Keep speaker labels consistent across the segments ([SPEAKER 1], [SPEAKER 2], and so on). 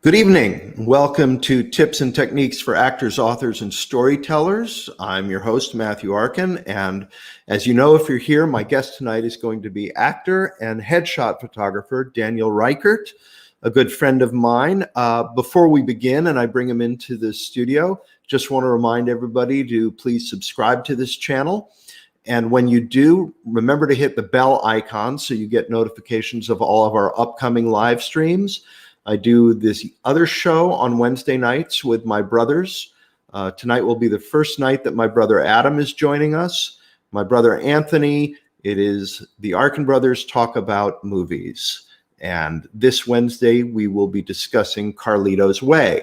[SPEAKER 1] Good evening. Welcome to Tips and Techniques for Actors, Authors, and Storytellers. I'm your host, Matthew Arkin, and as you know, if you're here, my guest tonight is going to be actor and headshot photographer Daniel Reichert, a good friend of mine. Before we begin and I bring him into the studio, just want to remind everybody to please subscribe to this channel. And when you do, remember to hit the bell icon so you get notifications of all of our upcoming live streams. I do this other show on Wednesday nights with my brothers. Tonight will be the first night that my brother Adam is joining us. My brother Anthony, it is the Arkin Brothers Talk About Movies. And this Wednesday, we will be discussing Carlito's Way.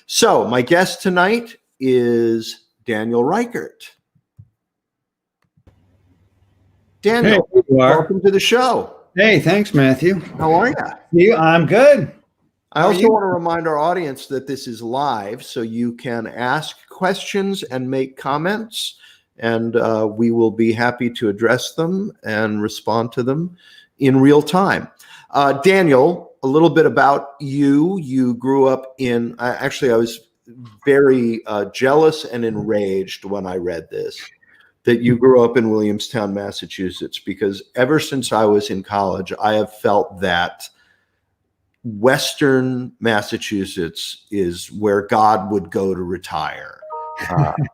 [SPEAKER 1] So my guest tonight is Daniel Reichert. Daniel,
[SPEAKER 2] hey,
[SPEAKER 1] welcome to the show.
[SPEAKER 2] Hey, thanks, Matthew.
[SPEAKER 1] How are you?
[SPEAKER 2] I'm good.
[SPEAKER 1] I also want to remind our audience that this is live, so you can ask questions and make comments, and we will be happy to address them and respond to them in real time. Daniel, a little bit about you. You grew up in, actually, I was very jealous and enraged when I read this, that you grew up in Williamstown, Massachusetts, because ever since I was in college, I have felt that Western Massachusetts is where God would go to retire.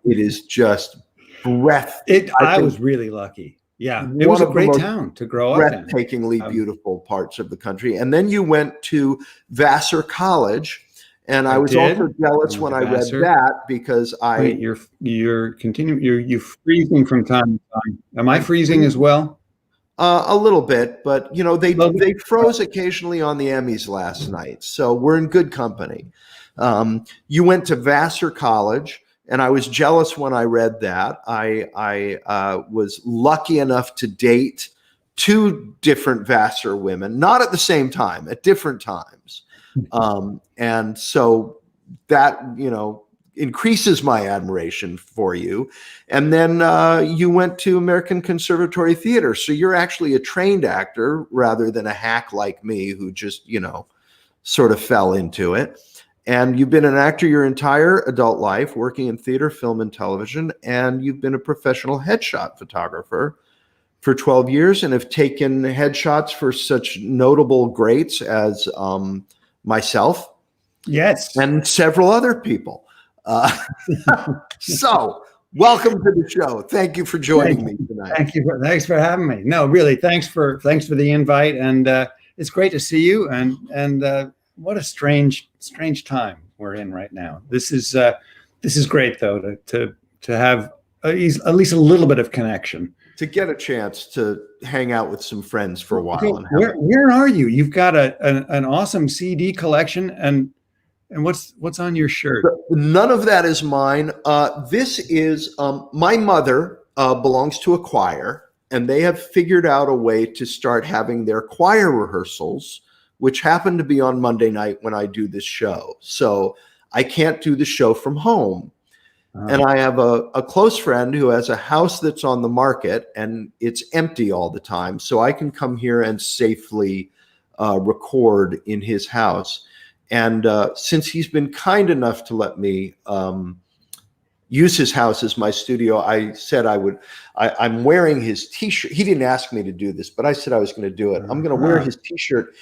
[SPEAKER 1] It is just
[SPEAKER 2] I was really lucky. Yeah, it was a great town to grow up in.
[SPEAKER 1] Breathtakingly beautiful parts of the country. And then you went to Vassar College, and I was also jealous when I read that because
[SPEAKER 2] Wait, you're continuing. You're freezing from time to time. Am I freezing as well?
[SPEAKER 1] A little bit, but you know, they froze occasionally on the Emmys last night, so we're in good company. You went to Vassar College, and I was jealous when I read that. I was lucky enough to date two different Vassar women, not at the same time, at different times, and so that, you know, increases my admiration for you. And then you went to American Conservatory Theater. So you're actually a trained actor rather than a hack like me who just, you know, sort of fell into it. And you've been an actor your entire adult life, working in theater, film, and television. And you've been a professional headshot photographer for 12 years and have taken headshots for such notable greats as myself.
[SPEAKER 2] Yes.
[SPEAKER 1] And several other people. So welcome to the show. Thank you for joining me tonight.
[SPEAKER 2] Thanks for having me. No, really, thanks for the invite, and it's great to see you. And what a strange time we're in right now. This is great though to have at least a little bit of connection. To
[SPEAKER 1] get a chance to hang out with some friends for a while.
[SPEAKER 2] Okay, where are you? You've got an awesome CD collection, and what's on your shirt?
[SPEAKER 1] None of that is mine. This is my mother belongs to a choir, and they have figured out a way to start having their choir rehearsals, which happen to be on Monday night when I do this show. So I can't do the show from home. And I have a close friend who has a house that's on the market and it's empty all the time. So I can come here and safely record in his house. And since he's been kind enough to let me use his house as my studio, I said I'm wearing his t-shirt. He didn't ask me to do this, but I said I was going to do it. I'm going to wear his t-shirt.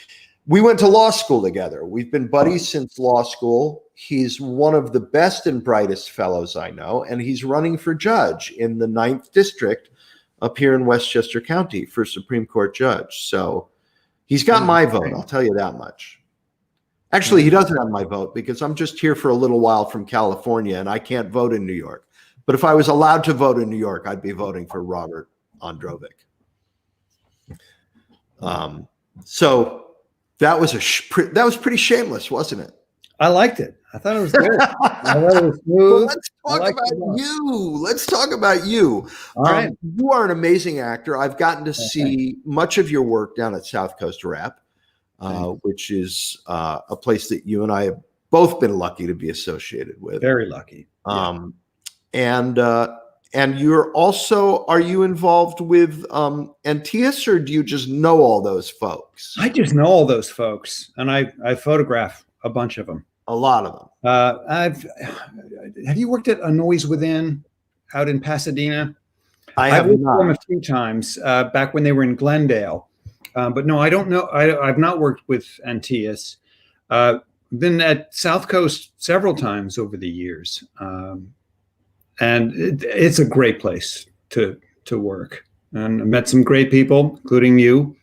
[SPEAKER 1] We went to law school together. We've been buddies since law school. He's one of the best and brightest fellows I know, and he's running for judge in the 9th District up here in Westchester County for Supreme Court judge. So he's got my vote, I'll tell you that much. Actually, he doesn't have my vote because I'm just here for a little while from California and I can't vote in New York. But if I was allowed to vote in New York, I'd be voting for Robert Androvic. So that was pretty shameless, wasn't it?
[SPEAKER 2] I liked it. I thought it was good. I thought it was smooth.
[SPEAKER 1] Well, let's talk about you. All right. You are an amazing actor. I've gotten to see much of your work down at South Coast Rep, which is a place that you and I have both been lucky to be associated with.
[SPEAKER 2] Very lucky.
[SPEAKER 1] And you're also, are you involved with Antius, or do you just know all those folks?
[SPEAKER 2] I just know all those folks, and I photograph a bunch of them.
[SPEAKER 1] A lot of them.
[SPEAKER 2] Have you worked at A Noise Within out in Pasadena?
[SPEAKER 1] I
[SPEAKER 2] I've
[SPEAKER 1] have
[SPEAKER 2] worked with them a
[SPEAKER 1] not.
[SPEAKER 2] few times back when they were in Glendale. But no, I don't know. I've not worked with Antaeus. Been at South Coast several times over the years. And it's a great place to work. And I met some great people, including you,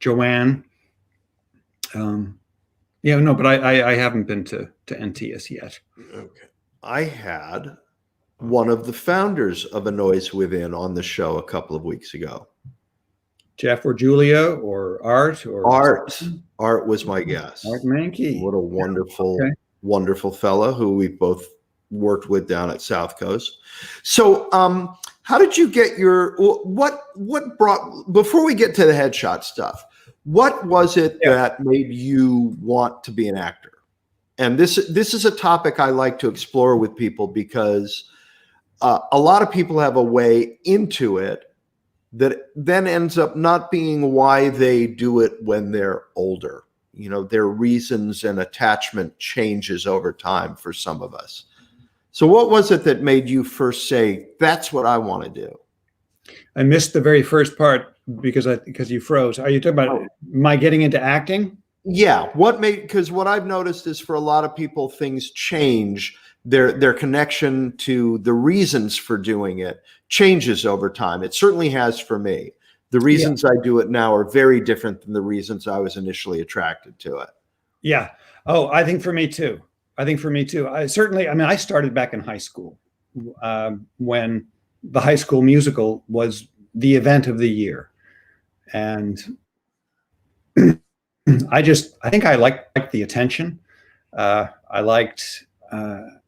[SPEAKER 2] Joanne. But I haven't been to Antaeus yet.
[SPEAKER 1] Okay. I had one of the founders of A Noise Within on the show a couple of weeks ago.
[SPEAKER 2] Jeff or Julia or Art or
[SPEAKER 1] Art was my guest.
[SPEAKER 2] Art Mankey.
[SPEAKER 1] What a wonderful, wonderful fellow who we both worked with down at South Coast. So, how did you get what brought, before we get to the headshot stuff, what was it that made you want to be an actor? And this is a topic I like to explore with people because a lot of people have a way into it that then ends up not being why they do it when they're older. You know, their reasons and attachment changes over time for some of us. So what was it that made you first say, that's what I want to do?
[SPEAKER 2] I missed the very first part because you froze. Are you talking about my getting into acting?
[SPEAKER 1] Yeah. Because what I've noticed is for a lot of people, things change. Their connection to the reasons for doing it changes over time. It certainly has for me. The reasons I do it now are very different than the reasons I was initially attracted to it.
[SPEAKER 2] Yeah. Oh, I think for me too. I started back in high school when the High School Musical was the event of the year. And I think I liked the attention. I liked the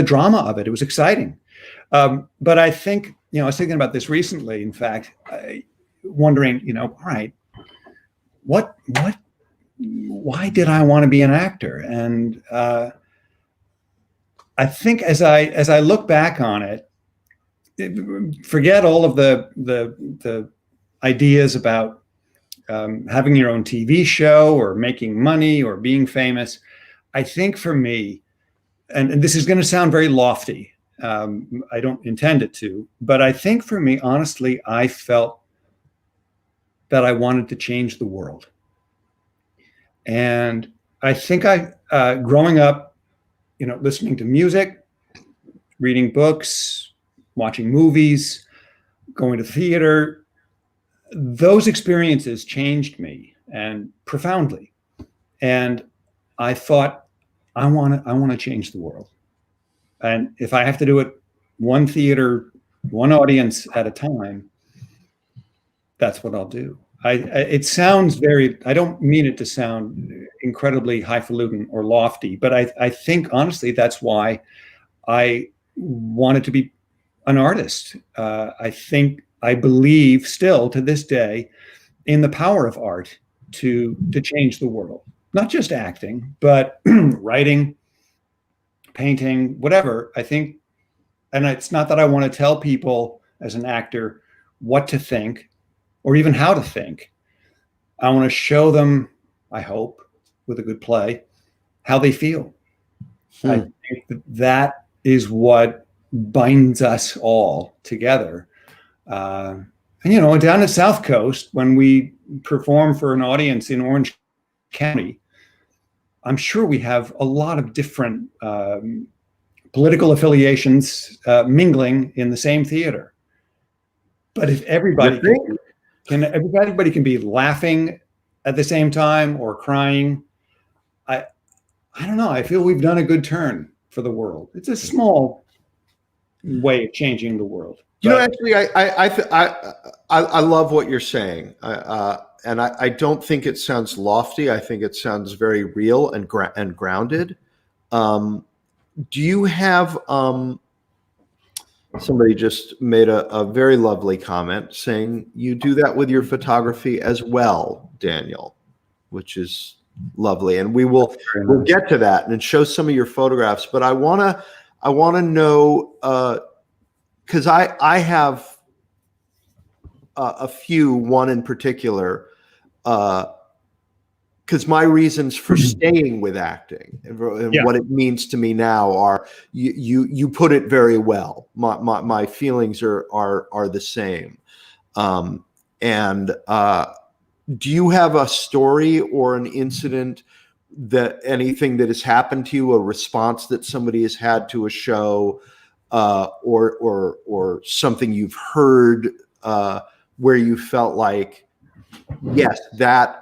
[SPEAKER 2] drama of it. It was exciting. But I think, I was thinking about this recently, in fact, wondering, all right, why did I want to be an actor? And I think as I look back on it, forget all of the ideas about having your own TV show or making money or being famous. I think for me, and this is going to sound very lofty, I don't intend it to, but I think for me, honestly, I felt that I wanted to change the world. And I think growing up, listening to music, reading books, watching movies, going to theater, those experiences changed me and profoundly. And I thought, I want to change the world. And if I have to do it one theater, one audience at a time, that's what I'll do. It sounds I don't mean it to sound incredibly highfalutin or lofty, but I think honestly, that's why I wanted to be an artist. I believe still to this day in the power of art to change the world, not just acting, but writing, painting, whatever. I think, and it's not that I want to tell people as an actor what to think or even how to think. I want to show them, I hope, with a good play, how they feel. I think that is what binds us all together. And down at South Coast, when we perform for an audience in Orange County, I'm sure we have a lot of different political affiliations mingling in the same theater. But if everybody can be laughing at the same time or crying, I don't know. I feel we've done a good turn for the world. It's a small way of changing the world.
[SPEAKER 1] Actually, I love what you're saying, and I don't think it sounds lofty. I think it sounds very real and grounded. Do you have? Somebody just made a very lovely comment saying you do that with your photography as well, Daniel, which is lovely, and we'll get to that and show some of your photographs. But I wanna know. Because I have a few, one in particular, because because my reasons for staying with acting and what it means to me now are you put it very well. My feelings are the same. Do you have a story or an incident, that anything that has happened to you, a response that somebody has had to a show, or something you've heard, where you felt like, yes, that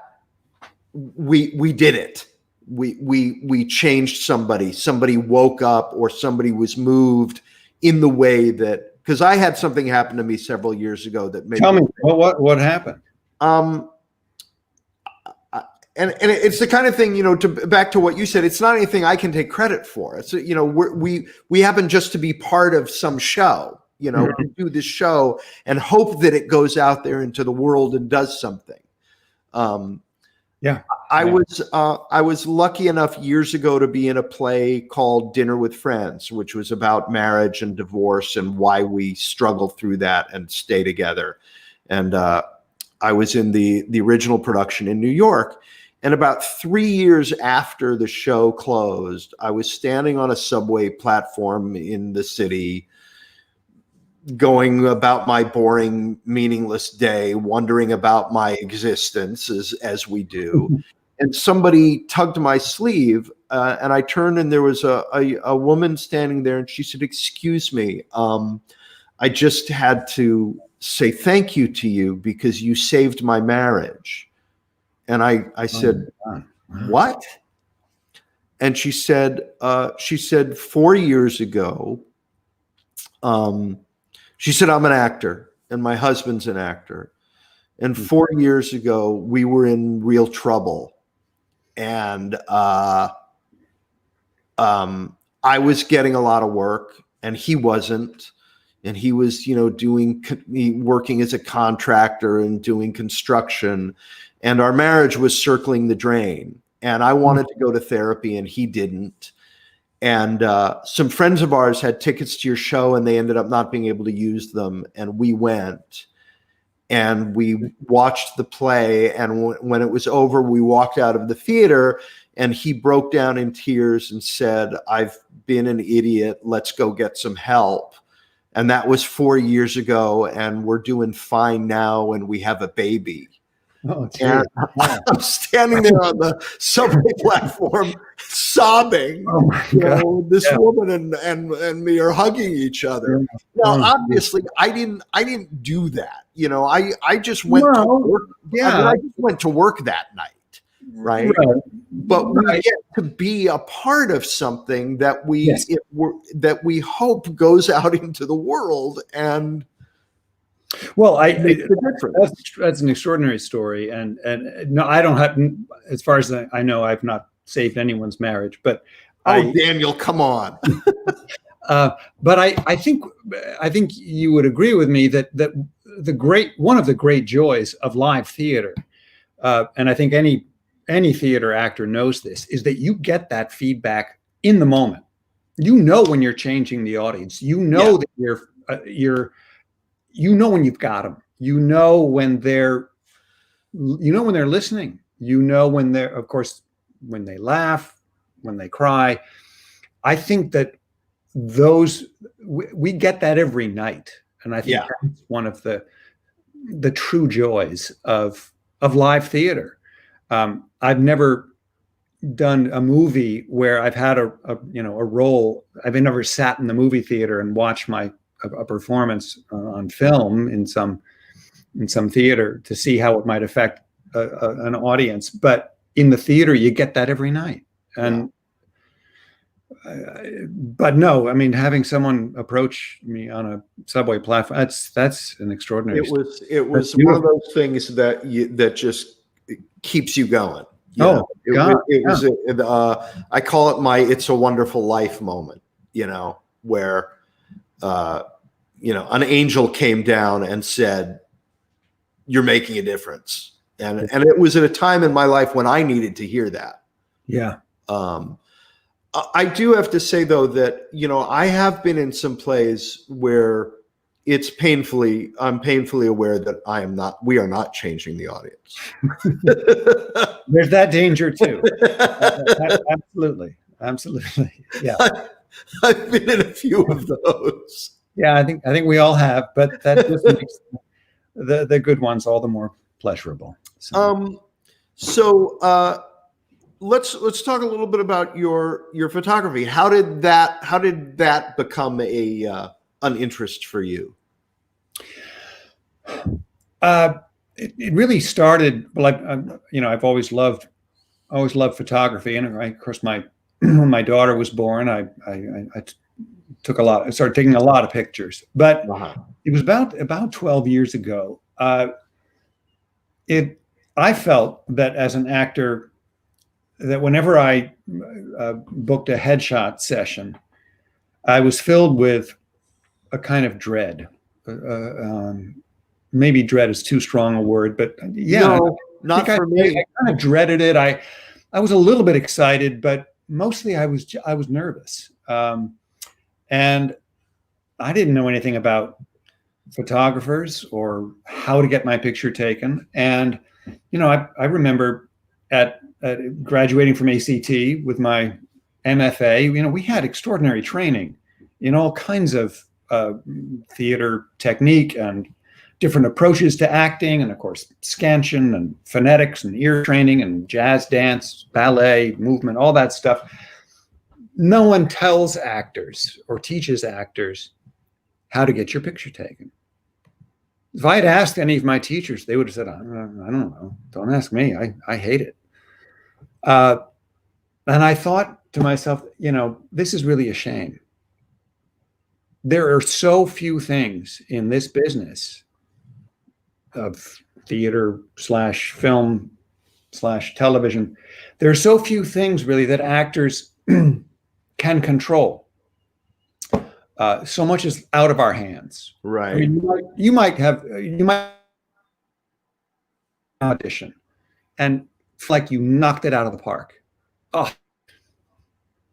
[SPEAKER 1] we did it. We changed somebody woke up, or somebody was moved in the way that, because I had something happen to me several years ago that made
[SPEAKER 2] Tell me what happened.
[SPEAKER 1] And it's the kind of thing, back to what you said, it's not anything I can take credit for. It's, we happen just to be part of some show, we do this show and hope that it goes out there into the world and does something. I was lucky enough years ago to be in a play called Dinner with Friends, which was about marriage and divorce and why we struggle through that and stay together. And I was in the original production in New York. And about 3 years after the show closed, I was standing on a subway platform in the city, going about my boring, meaningless day, wondering about my existence as we do. And somebody tugged my sleeve, and I turned, and there was a woman standing there, and she said, "Excuse me, I just had to say thank you to you because you saved my marriage." And I said, "What?" And she said, 4 years ago, she said, "I'm an actor and my husband's an actor. And 4 years ago, we were in real trouble. And I was getting a lot of work and he wasn't. And he was, working as a contractor and doing construction. And our marriage was circling the drain. And I wanted to go to therapy and he didn't. And some friends of ours had tickets to your show and they ended up not being able to use them. And we went and we watched the play. And when it was over, we walked out of the theater and he broke down in tears and said, "I've been an idiot. Let's go get some help." And that was 4 years ago, and we're doing fine now, and we have a baby.
[SPEAKER 2] Oh,
[SPEAKER 1] and I'm standing there on the subway platform, sobbing.
[SPEAKER 2] Oh my God.
[SPEAKER 1] This woman and me are hugging each other. Now, obviously, I didn't do that. I just went to work. I just went to work that night, right? But we get to be a part of something that we hope goes out into the world. And
[SPEAKER 2] well, that's an extraordinary story, and no, I don't have, as far as I know, I've not saved anyone's marriage. But
[SPEAKER 1] Daniel, come on.
[SPEAKER 2] But I think you would agree with me that one of the great joys of live theater, and I think any theater actor knows this, is that you get that feedback in the moment. When you're changing the audience. That when you've got them. When they're listening. When they're, of course, when they laugh, when they cry. I think that we get that every night, and I think that's one of the true joys of live theater. I've never done a movie where I've had a role. I've never sat in the movie theater and watched a performance on film in some theater to see how it might affect an audience. But in the theater, you get that every night. And but no, I mean, having someone approach me on a subway platform, that's an extraordinary.
[SPEAKER 1] It was one of those things that just keeps you going. I call it my "It's a Wonderful Life" moment, where an angel came down and said, "You're making a difference." And it was at a time in my life when I needed to hear that. I do have to say, though, that I have been in some plays where I'm painfully aware that we are not changing the audience.
[SPEAKER 2] There's that danger too. Absolutely. Absolutely. Yeah.
[SPEAKER 1] I've been in a few of those.
[SPEAKER 2] Yeah, I think we all have, but that just makes the good ones all the more pleasurable.
[SPEAKER 1] So let's talk a little bit about your photography. How did that become an interest for you?
[SPEAKER 2] It really started. Well, I've always loved photography, and of course, when my daughter was born, I started taking a lot of pictures. But it was about 12 years ago. I felt that as an actor, that whenever I booked a headshot session, I was filled with a kind of dread. Maybe dread is too strong a word, but yeah,
[SPEAKER 1] no, not for me.
[SPEAKER 2] I kind of dreaded it. I was a little bit excited, but mostly I was nervous, and I didn't know anything about photographers or how to get my picture taken. And I remember at graduating from ACT with my MFA. We had extraordinary training in all kinds of theater technique and different approaches to acting, and of course, scansion and phonetics and ear training and jazz dance, ballet, movement, all that stuff. No one tells actors or teaches actors how to get your picture taken. If I had asked any of my teachers, they would have said, I don't know, don't ask me. I hate it. And I thought to myself, this is really a shame. There are so few things in this business of theater / film / television. There are so few things really that actors can control. So much is out of our hands.
[SPEAKER 1] Right.
[SPEAKER 2] I mean, you might audition and it's like you knocked it out of the park. Oh,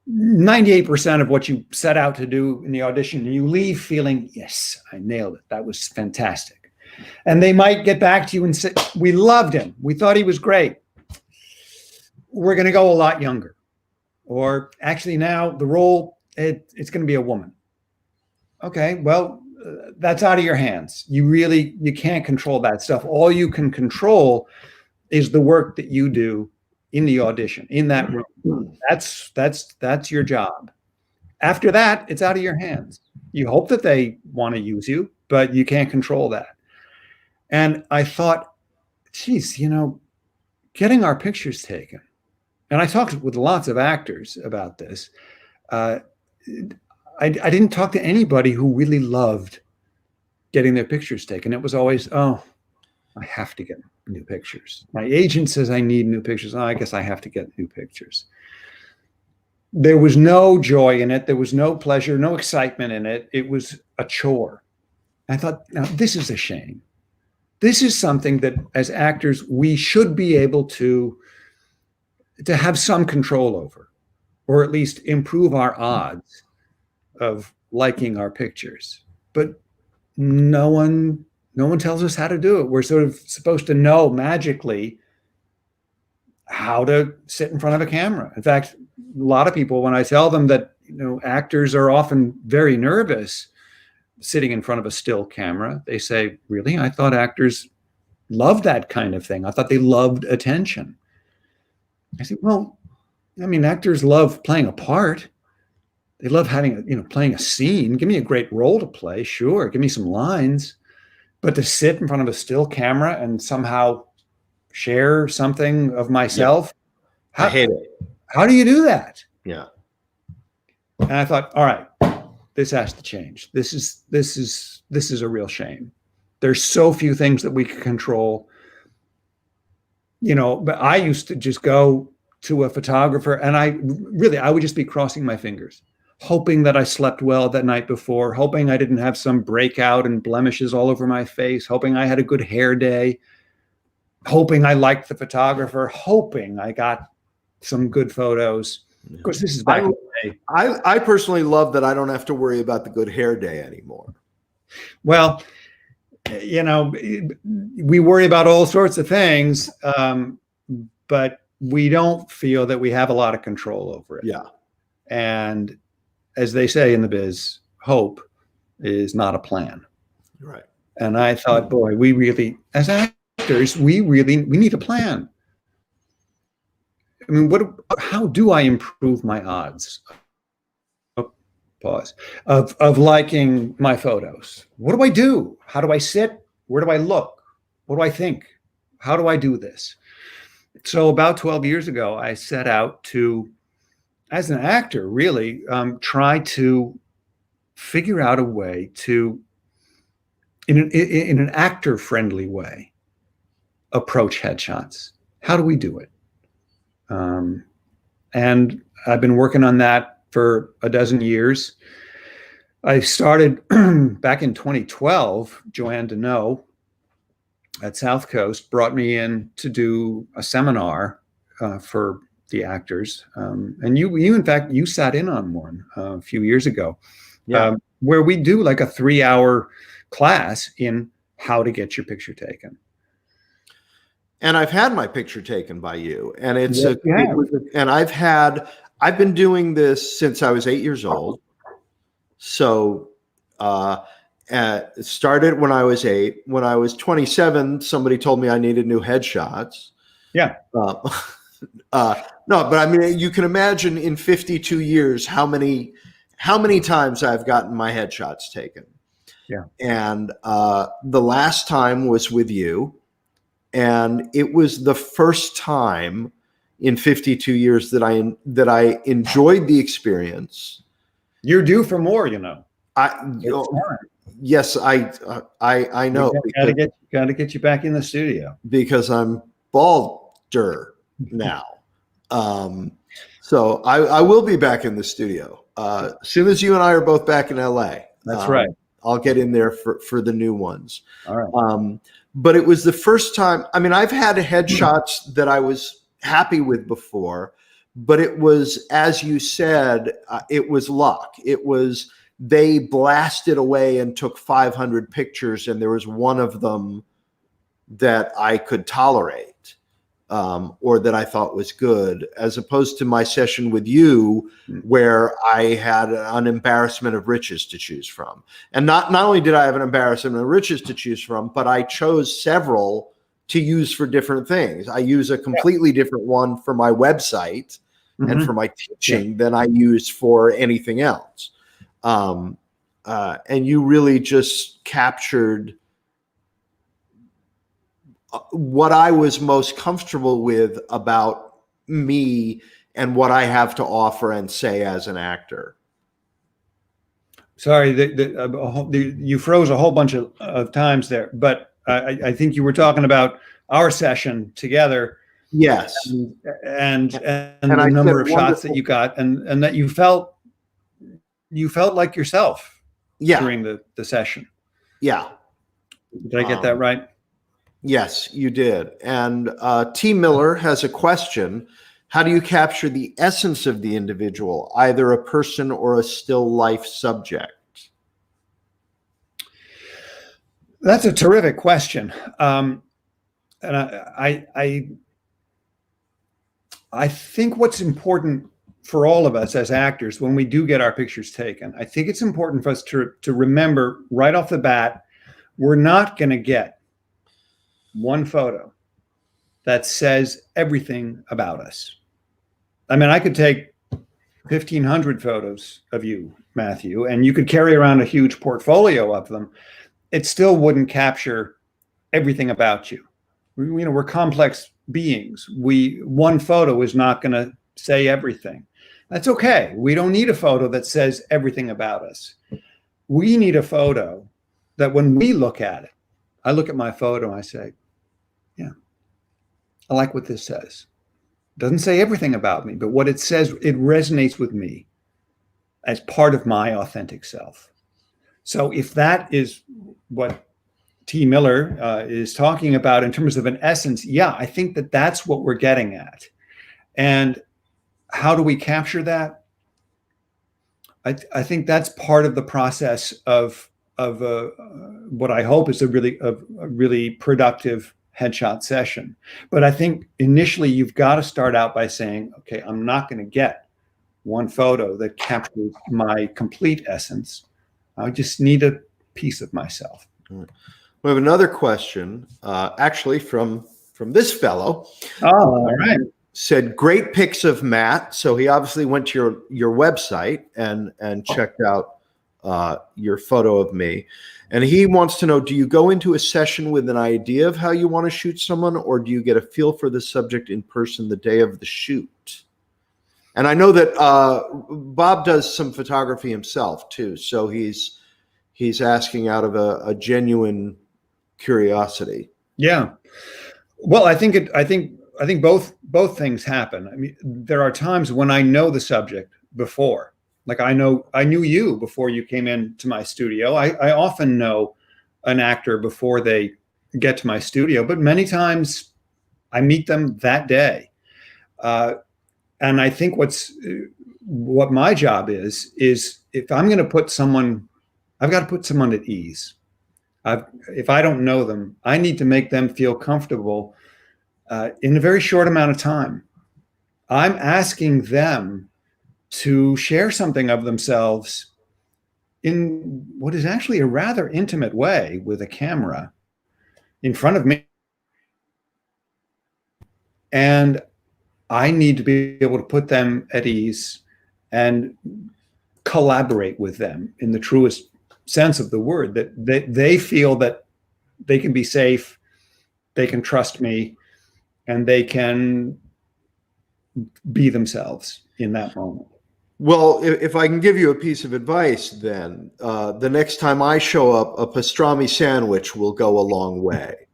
[SPEAKER 2] 98% of what you set out to do in the audition, you leave feeling, yes, I nailed it. That was fantastic. And they might get back to you and say, we loved him. We thought he was great. We're going to go a lot younger. Or actually now the role, it's going to be a woman. Okay, well, that's out of your hands. You can't control that stuff. All you can control is the work that you do in the audition, in that room. That's your job. After that, it's out of your hands. You hope that they want to use you, but you can't control that. And I thought, geez, getting our pictures taken. And I talked with lots of actors about this. I didn't talk to anybody who really loved getting their pictures taken. It was always, I have to get new pictures. My agent says I need new pictures. I guess I have to get new pictures. There was no joy in it. There was no pleasure, no excitement in it. It was a chore. I thought, now this is a shame. This is something that as actors, we should be able to have some control over, or at least improve our odds of liking our pictures. But no one tells us how to do it. We're sort of supposed to know magically how to sit in front of a camera. In fact, a lot of people, when I tell them that actors are often very nervous sitting in front of a still camera, they say, really? I thought actors loved that kind of thing. I thought they loved attention. I said, well, actors love playing a part. They love playing a scene. Give me a great role to play. Sure. Give me some lines. But to sit in front of a still camera and somehow share something of myself.
[SPEAKER 1] Yeah. I hate it.
[SPEAKER 2] How do you do that?
[SPEAKER 1] Yeah.
[SPEAKER 2] And I thought, all right, this has to change. This is a real shame. There's so few things that we can control. But I used to just go to a photographer and I would just be crossing my fingers, hoping that I slept well that night before, hoping I didn't have some breakout and blemishes all over my face, hoping I had a good hair day, hoping I liked the photographer, hoping I got some good photos. Of course, this is back in the day.
[SPEAKER 1] I personally love that I don't have to worry about the good hair day anymore.
[SPEAKER 2] Well, you know, we worry about all sorts of things, but we don't feel that we have a lot of control over it.
[SPEAKER 1] Yeah.
[SPEAKER 2] And as they say in the biz, hope is not a plan.
[SPEAKER 1] Right.
[SPEAKER 2] And I thought, boy, we really, as actors, we need a plan. I mean, how do I improve my odds? Pause. Of liking my photos. What do I do? How do I sit? Where do I look? What do I think? How do I do this? So about 12 years ago, I set out to, as an actor, really try to figure out a way to, in an actor-friendly way, approach headshots. How do we do it? And I've been working on that for a dozen years. I started back in 2012. Joanne Deneau at South Coast brought me in to do a seminar for the actors. And you in fact, you sat in on one a few years ago, where we do like a 3-hour class in how to get your picture taken.
[SPEAKER 1] And I've had my picture taken by you, and I've been doing this since I was 8 years old. So it started when I was 8. When I was 27, somebody told me I needed new headshots.
[SPEAKER 2] Yeah.
[SPEAKER 1] No, but I mean, you can imagine in 52 years how many times I've gotten my headshots taken.
[SPEAKER 2] Yeah. And
[SPEAKER 1] the last time was with you. And it was the first time in 52 years that I enjoyed the experience.
[SPEAKER 2] You're due for more, you know.
[SPEAKER 1] Yes, I know.
[SPEAKER 2] Got to get you back in the studio
[SPEAKER 1] because I'm balder now. So I will be back in the studio as soon as you and I are both back in LA.
[SPEAKER 2] That's right.
[SPEAKER 1] I'll get in there for the new ones.
[SPEAKER 2] All right.
[SPEAKER 1] But it was the first time. I mean, I've had headshots that I was happy with before, but it was, as you said, it was luck. It was, they blasted away and took 500 pictures, and there was one of them that I could tolerate, or that I thought was good, as opposed to my session with you, where I had an embarrassment of riches to choose from. And not only did I have an embarrassment of riches to choose from, but I chose several to use for different things. I use a completely different one for my website and for my teaching than I use for anything else. And you really just captured what I was most comfortable with about me and what I have to offer and say as an actor.
[SPEAKER 2] Sorry, you froze a whole bunch of times there, but I think you were talking about our session together.
[SPEAKER 1] Yes.
[SPEAKER 2] And the number of shots that you got, and that you felt like yourself during the session.
[SPEAKER 1] Yeah.
[SPEAKER 2] Did I get that right?
[SPEAKER 1] Yes, you did. And T. Miller has a question. How do you capture the essence of the individual, either a person or a still life subject?
[SPEAKER 2] That's a terrific question. And I think what's important for all of us as actors when we do get our pictures taken, I think it's important for us to remember right off the bat, we're not going to get one photo that says everything about us. I mean, I could take 1,500 photos of you, Matthew, and you could carry around a huge portfolio of them. It still wouldn't capture everything about you. We're complex beings. One photo is not going to say everything. That's okay. We don't need a photo that says everything about us. We need a photo that when we look at it, I look at my photo and I say, yeah, I like what this says. It doesn't say everything about me, but what it says, it resonates with me as part of my authentic self. So if that is what T. Miller is talking about in terms of an essence, yeah, I think that that's what we're getting at. And how do we capture that? I think that's part of the process of what I hope is a really productive headshot session. But I think initially you've got to start out by saying, okay, I'm not going to get one photo that captures my complete essence. I just need a piece of myself.
[SPEAKER 1] We have another question, actually from this fellow.
[SPEAKER 2] Oh, all right.
[SPEAKER 1] Said great pics of Matt. So he obviously went to your website and checked out your photo of me. And he wants to know, do you go into a session with an idea of how you want to shoot someone, or do you get a feel for the subject in person the day of the shoot? And I know that Bob does some photography himself too. So he's asking out of a genuine curiosity.
[SPEAKER 2] Yeah. Well, I think both things happen. I mean, there are times when I know the subject before. Like I knew you before you came into my studio. I often know an actor before they get to my studio, but many times I meet them that day. And I think what my job is if I'm going to put someone, I've got to put someone at ease. If I don't know them, I need to make them feel comfortable in a very short amount of time. I'm asking them to share something of themselves in what is actually a rather intimate way with a camera in front of me. And I need to be able to put them at ease and collaborate with them in the truest sense of the word, that they feel that they can be safe, they can trust me, and they can be themselves in that moment.
[SPEAKER 1] Well, if I can give you a piece of advice, then the next time I show up, a pastrami sandwich will go a long way.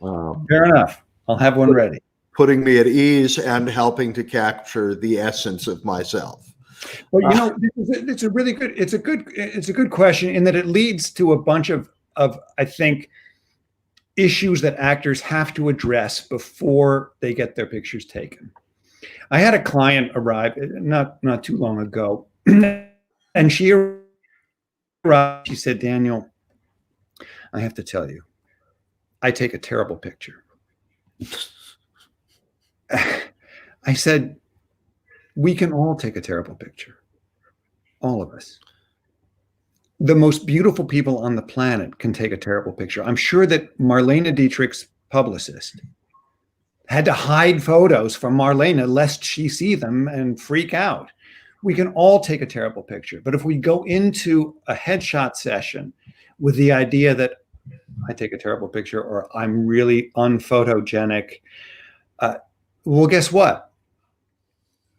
[SPEAKER 2] Fair enough. I'll have one ready.
[SPEAKER 1] Putting me at ease and helping to capture the essence of myself.
[SPEAKER 2] Well, you know, it's a good question in that it leads to a bunch of I think issues that actors have to address before they get their pictures taken. I had a client arrive not too long ago, and she arrived. She said, "Daniel, I have to tell you, I take a terrible picture." I said, "We can all take a terrible picture, all of us. The most beautiful people on the planet can take a terrible picture." I'm sure that Marlene Dietrich's publicist had to hide photos from Marlene lest she see them and freak out. We can all take a terrible picture. But if we go into a headshot session with the idea that I take a terrible picture or I'm really unphotogenic, well, guess what?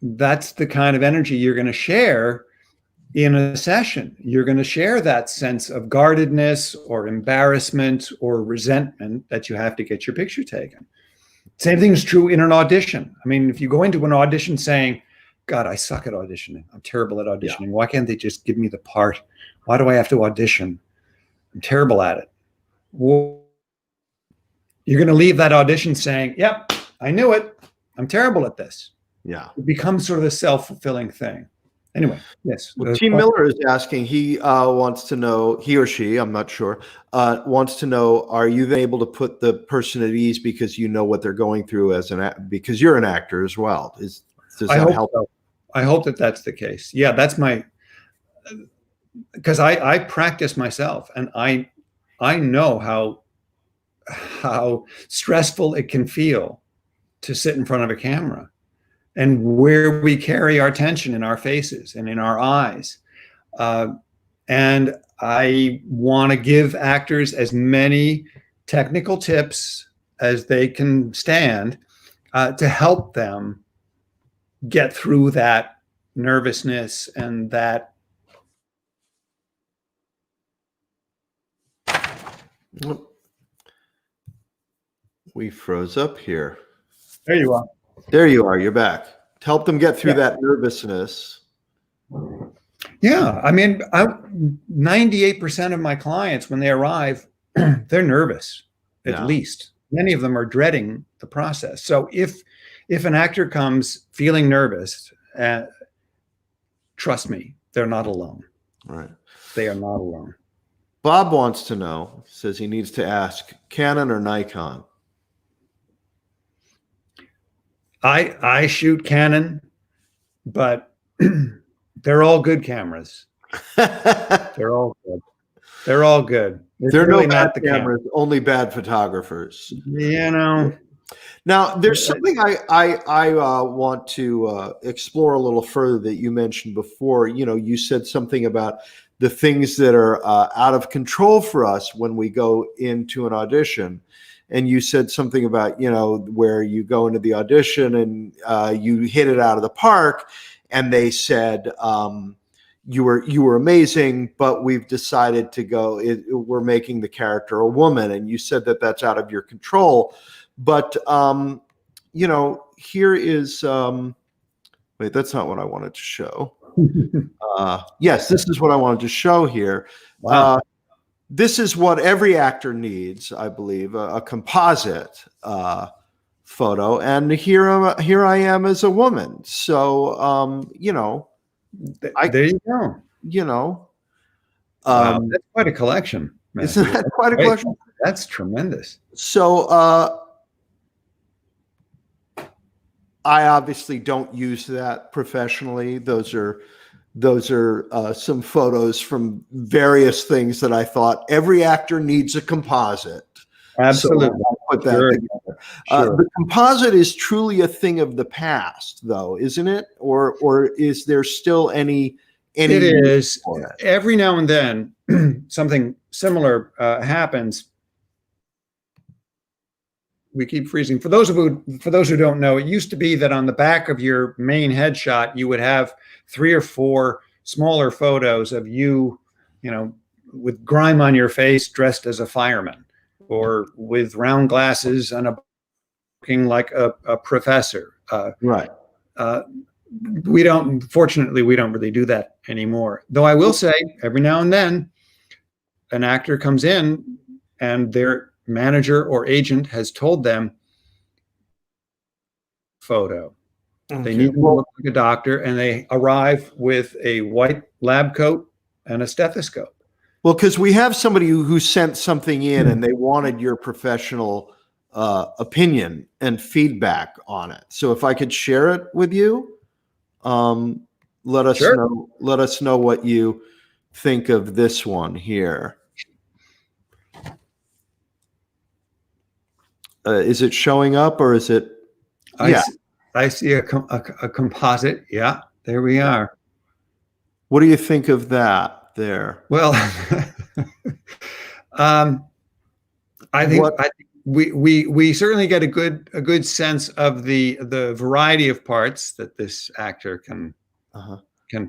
[SPEAKER 2] That's the kind of energy you're going to share in a session. You're going to share that sense of guardedness or embarrassment or resentment that you have to get your picture taken. Same thing is true in an audition. I mean, if you go into an audition saying, "God, I suck at auditioning. I'm terrible at auditioning. Yeah. Why can't they just give me the part? Why do I have to audition? I'm terrible at it." Well, you're going to leave that audition saying, "Yep, I knew it. I'm terrible at this."
[SPEAKER 1] Yeah.
[SPEAKER 2] It becomes sort of a self-fulfilling thing. Anyway, yes.
[SPEAKER 1] Well, T. Miller is asking, he wants to know, he or she, I'm not sure, wants to know, are you then able to put the person at ease because you know what they're going through because you're an actor as well? Does that help? So.
[SPEAKER 2] I hope that that's the case. Yeah, that's because I practice myself, and I know how stressful it can feel to sit in front of a camera, and where we carry our tension in our faces and in our eyes. And I want to give actors as many technical tips as they can stand to help them get through that nervousness and that.
[SPEAKER 1] We froze up here.
[SPEAKER 2] There you are.
[SPEAKER 1] There you are. You're back. To help them get through that nervousness.
[SPEAKER 2] Yeah. I mean, 98% of my clients, when they arrive, they're nervous, at least. Many of them are dreading the process. So if an actor comes feeling nervous, trust me, they're not alone.
[SPEAKER 1] Right.
[SPEAKER 2] They are not alone.
[SPEAKER 1] Bob wants to know, says he needs to ask, Canon or Nikon?
[SPEAKER 2] I shoot Canon, but they're all good cameras. They're all good. They're all good.
[SPEAKER 1] They're really no bad cameras, only bad photographers. Now, there's something I want to explore a little further that you mentioned before. You said something about the things that are out of control for us when we go into an audition. And you said something about, where you go into the audition and you hit it out of the park, and they said, you were amazing, but we've decided to go, we're making the character a woman. And you said that that's out of your control. But, here is, wait, that's not what I wanted to show. Yes, this is what I wanted to show here.
[SPEAKER 2] Wow.
[SPEAKER 1] This is what every actor needs, I believe, a composite photo. And here I am as a woman. So,
[SPEAKER 2] there you go. Wow, that's quite a collection.
[SPEAKER 1] Matthew. Isn't that quite a collection?
[SPEAKER 2] That's tremendous. So
[SPEAKER 1] I obviously don't use that professionally. Those are some photos from various things that I thought every actor needs a composite.
[SPEAKER 2] Absolutely.
[SPEAKER 1] So I put that together.
[SPEAKER 2] Sure.
[SPEAKER 1] The composite is truly a thing of the past, though, isn't it? Or is there still any
[SPEAKER 2] it is. Every now and then something similar happens. We keep freezing. For those who don't know, it used to be that on the back of your main headshot, you would have 3 or 4 smaller photos of you, with grime on your face, dressed as a fireman, or with round glasses and looking like a professor.
[SPEAKER 1] Right.
[SPEAKER 2] Fortunately, we don't really do that anymore. Though I will say, every now and then, an actor comes in and their manager or agent has told them photo. Okay. They need to look like a doctor, and they arrive with a white lab coat and a stethoscope.
[SPEAKER 1] Well, because we have somebody who sent something in and they wanted your professional opinion and feedback on it. So if I could share it with you, let us know. Let us know what you think of this one here. Is it showing up, or is it?
[SPEAKER 2] I see a composite. Yeah, there we are.
[SPEAKER 1] What do you think of that there?
[SPEAKER 2] Well, I think we certainly get a good sense of the variety of parts that this actor can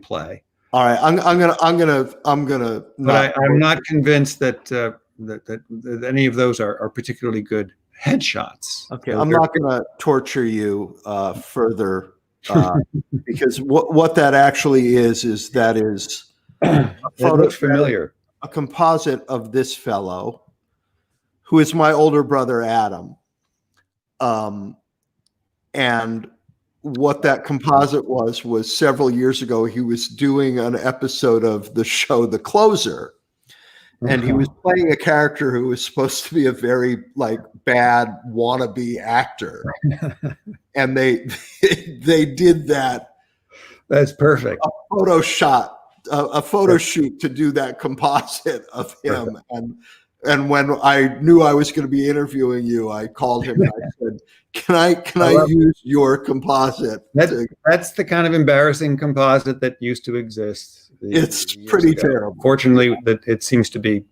[SPEAKER 2] play.
[SPEAKER 1] All right, I'm gonna.
[SPEAKER 2] But I'm not convinced that that any of those are particularly good headshots.
[SPEAKER 1] Okay, I'm not going to torture you further because what that actually is it
[SPEAKER 2] looks familiar.
[SPEAKER 1] A composite of this fellow, who is my older brother Adam, and what that composite was several years ago. He was doing an episode of the show The Closer. And he was playing a character who was supposed to be a very bad wannabe actor, and they did that.
[SPEAKER 2] That's perfect.
[SPEAKER 1] A photo shoot to do that composite of him. And when I knew I was going to be interviewing you, I called him and I said, "Can I use your composite?"
[SPEAKER 2] That's the kind of embarrassing composite that used to exist.
[SPEAKER 1] It's pretty terrible.
[SPEAKER 2] Fortunately, it seems to be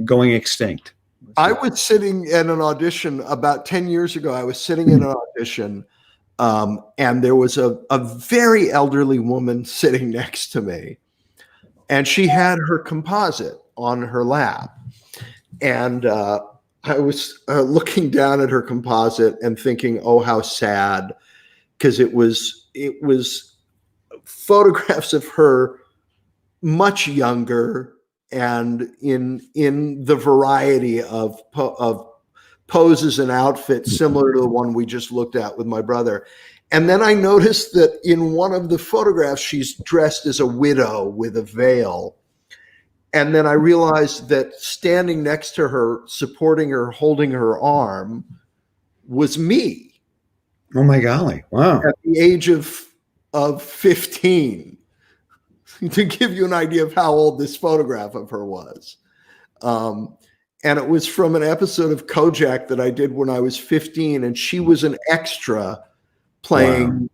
[SPEAKER 2] going extinct.
[SPEAKER 1] I was sitting in an audition about 10 years ago. I was sitting in an audition, and there was a very elderly woman sitting next to me, and she had her composite on her lap. And I was looking down at her composite and thinking, oh, how sad, because it was photographs of her much younger and in the variety of poses and outfits similar to the one we just looked at with my brother. And then I noticed that in one of the photographs, she's dressed as a widow with a veil. And then I realized that standing next to her, supporting her, holding her arm, was me.
[SPEAKER 2] Oh my golly! Wow.
[SPEAKER 1] At the age of 15, to give you an idea of how old this photograph of her was. And it was from an episode of Kojak that I did when I was 15, and she was an extra playing,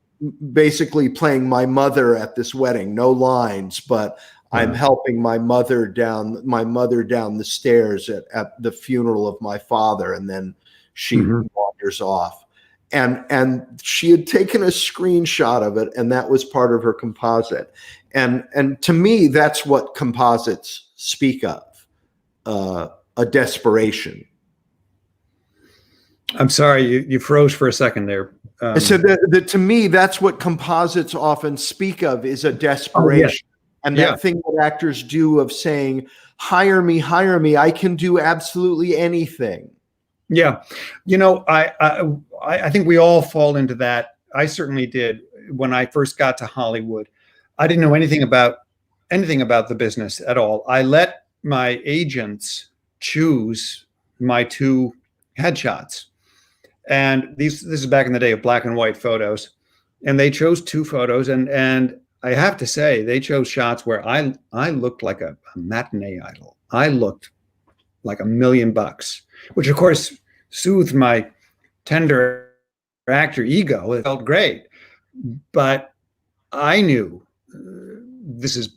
[SPEAKER 1] basically playing my mother at this wedding. No lines, but I'm helping my mother down the stairs at the funeral of my father, and then she wanders off. And she had taken a screenshot of it, and that was part of her composite. And to me, that's what composites speak of, a desperation.
[SPEAKER 2] I'm sorry, you froze for a second there.
[SPEAKER 1] I said that to me, that's what composites often speak of, is a desperation. And that thing that actors do of saying, hire me, I can do absolutely anything.
[SPEAKER 2] Yeah. You know, I think we all fall into that. I certainly did. When I first got to Hollywood, I didn't know anything about the business at all. I let my agents choose my 2 headshots. And this is back in the day of black and white photos. And they chose 2 photos, and I have to say, they chose shots where I looked like a matinee idol. I looked like $1 million, which of course soothed my tender actor ego. It felt great. But I knew, this is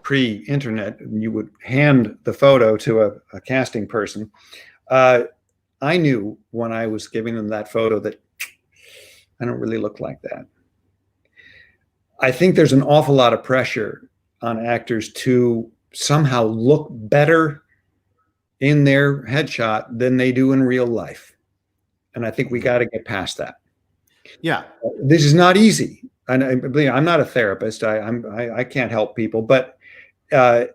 [SPEAKER 2] pre-internet, you would hand the photo to a casting person. I knew when I was giving them that photo that I don't really look like that. I think there's an awful lot of pressure on actors to somehow look better in their headshot than they do in real life. And I think we got to get past that.
[SPEAKER 1] Yeah.
[SPEAKER 2] This is not easy. And I'm not a therapist. I can't help people, but I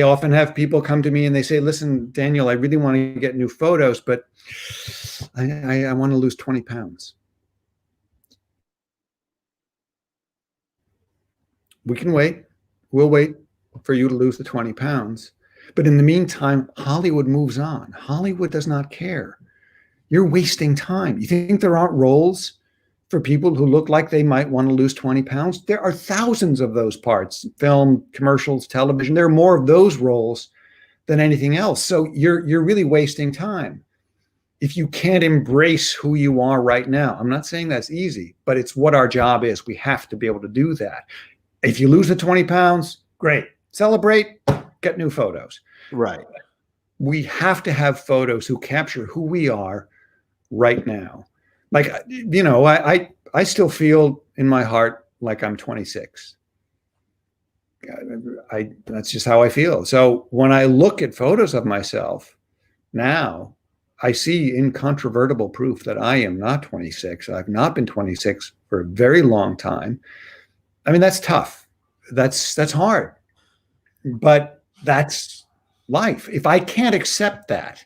[SPEAKER 2] often have people come to me and they say, listen, Daniel, I really want to get new photos, but I want to lose 20 pounds. We can wait. We'll wait for you to lose the 20 pounds. But in the meantime, Hollywood moves on. Hollywood does not care. You're wasting time. You think there aren't roles for people who look like they might want to lose 20 pounds? There are thousands of those parts, film, commercials, television. There are more of those roles than anything else. So you're really wasting time if you can't embrace who you are right now. I'm not saying that's easy, but it's what our job is. We have to be able to do that. If you lose the 20 pounds, great. Celebrate, get new photos.
[SPEAKER 1] Right.
[SPEAKER 2] We have to have photos who capture who we are right now. Like, you know, I still feel in my heart like I'm 26. That's just how I feel. So when I look at photos of myself now, I see incontrovertible proof that I am not 26. I've not been 26 for a very long time. I mean, that's tough. That's hard. But that's life. If I can't accept that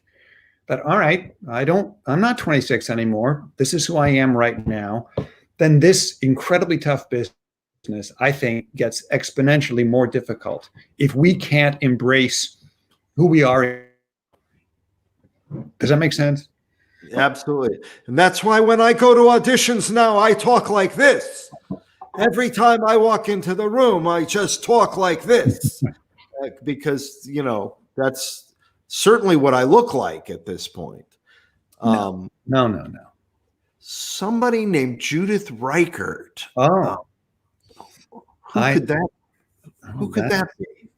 [SPEAKER 2] all right, I'm not 26 anymore. This is who I am right now. Then this incredibly tough business, I think, gets exponentially more difficult if we can't embrace who we are. Does that make sense?
[SPEAKER 1] Absolutely. And that's why when I go to auditions now, I talk like this. Every time I walk into the room, I just talk like this. Because, you know, that's certainly what I look like at this point.
[SPEAKER 2] No.
[SPEAKER 1] Somebody named Judith Reichert.
[SPEAKER 2] Oh.
[SPEAKER 1] Who could that be?